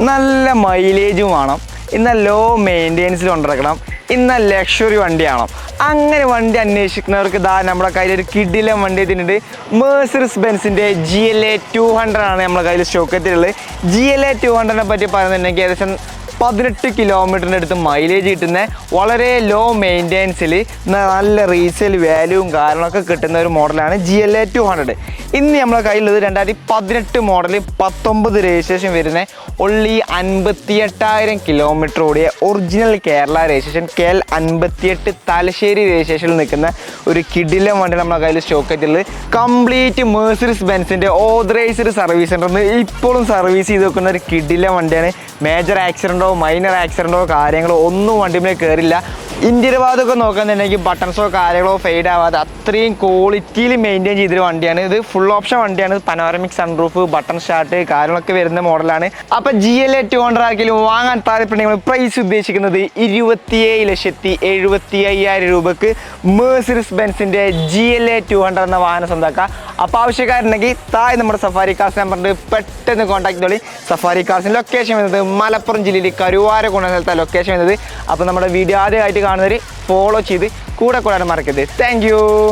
നല്ല മൈലേജും വേണം, എന്നാൽ ലോ മെയിൻ്റെനൻസിൽ കൊണ്ടിറക്കണം, എന്നാൽ ലക്ഷറി വണ്ടിയാണോ. അങ്ങനെ വണ്ടി അന്വേഷിക്കുന്നവർക്ക് ഇതാ നമ്മുടെ കയ്യിൽ ഒരു കിടിലൻ വണ്ടി എത്തിയിട്ടുണ്ട്. മെഴ്സിഡീസ് ബെൻസിൻ്റെ GLA 200 ആണ് നമ്മുടെ കയ്യിൽ സ്റ്റോക്ക് എത്തിയിട്ടുള്ളത്. GLA 200നെ പറ്റി പറയുന്നുണ്ടെങ്കിൽ ഏകദേശം 18 കിലോമീറ്ററിൻ്റെ അടുത്ത് മൈലേജ് കിട്ടുന്ന വളരെ ലോ മെയിൻ്റെനൻസിൽ നല്ല റീസെയിൽ വാല്യൂവും കാരണമൊക്കെ കിട്ടുന്ന ഒരു മോഡലാണ് GLA 200. ഇന്ന് നമ്മളെ കയ്യിലുള്ളത് 2018 മോഡൽ 19 രജിസ്ട്രേഷൻ വരുന്ന ഒള്ളി 58,000 കിലോമീറ്റർ ഓടിയ original Kerala registration KL 58 Thalassery രജിസ്ട്രേഷനിൽ നിൽക്കുന്ന ഒരു കിടിലൻ വണ്ടി നമ്മളെ കയ്യിൽ സ്റ്റോക്ക് ആയിട്ടുള്ളത്. കംപ്ലീറ്റ് മെഴ്സിഡീസ് ബെൻസിൻ്റെ ഓതറൈസ്ഡ് സർവീസ് സെൻ്ററിൽ ഇപ്പോഴും സർവീസ് ചെയ്ത് വെക്കുന്ന ഒരു കിടിലൻ വണ്ടിയാണ്. മേജർ ആക്സിഡൻറ്റോ മൈനർ ആക്സിഡൻറ്റോ കാര്യങ്ങളോ ഒന്നും വണ്ടിമേൽ കയറില്ല. ഇന്ത്യയുടെ ഭാഗത്തൊക്കെ നോക്കുകയാണെന്നുണ്ടെങ്കിൽ ബട്ടൺസോ കാര്യങ്ങളോ ഫെയ്ഡ് ആവാതെ അത്രയും ക്വാളിറ്റിയിൽ മെയിൻറ്റെയിൻ ചെയ്തൊരു വണ്ടിയാണ്. ഇത് ഫുൾ ഓപ്ഷൻ വണ്ടിയാണ്. പനോരമിക് സൺറൂഫ്, ബട്ടൺ സ്റ്റാർട്ട് കാര്യങ്ങളൊക്കെ വരുന്ന മോഡലാണ്. അപ്പോൾ GLA 200 ആർക്കെങ്കിലും വാങ്ങാൻ താല്പര്യപ്പെടുന്ന പ്രൈസ് ഉദ്ദേശിക്കുന്നത് 27,75,000 രൂപക്ക് മെഴ്സിഡീസ് ബെൻസിൻ്റെ GLA 200 എന്ന വാഹനം സ്വന്തമാക്കുക. അപ്പോൾ ആവശ്യക്കാരുണ്ടെങ്കിൽ താഴെ നമ്മുടെ സഫാരി കാർസ് നമ്പറിൽ പെട്ടെന്ന് കോൺടാക്ട് ചെയ്തോളി. സഫാരി കാർസിൻ്റെ ലൊക്കേഷൻ വരുന്നത് മലപ്പുറം ജില്ലയിൽ കരുവാരക്കുണ്ട് സ്ഥലത്താണ് ലൊക്കേഷൻ വരുന്നത്. അപ്പോൾ നമ്മുടെ വീഡിയോ ആദ്യമായിട്ട് കാണുന്നവർ ഫോളോ ചെയ്ത് കൂടെ കൂടാൻ മറക്കരുത്. Thank you.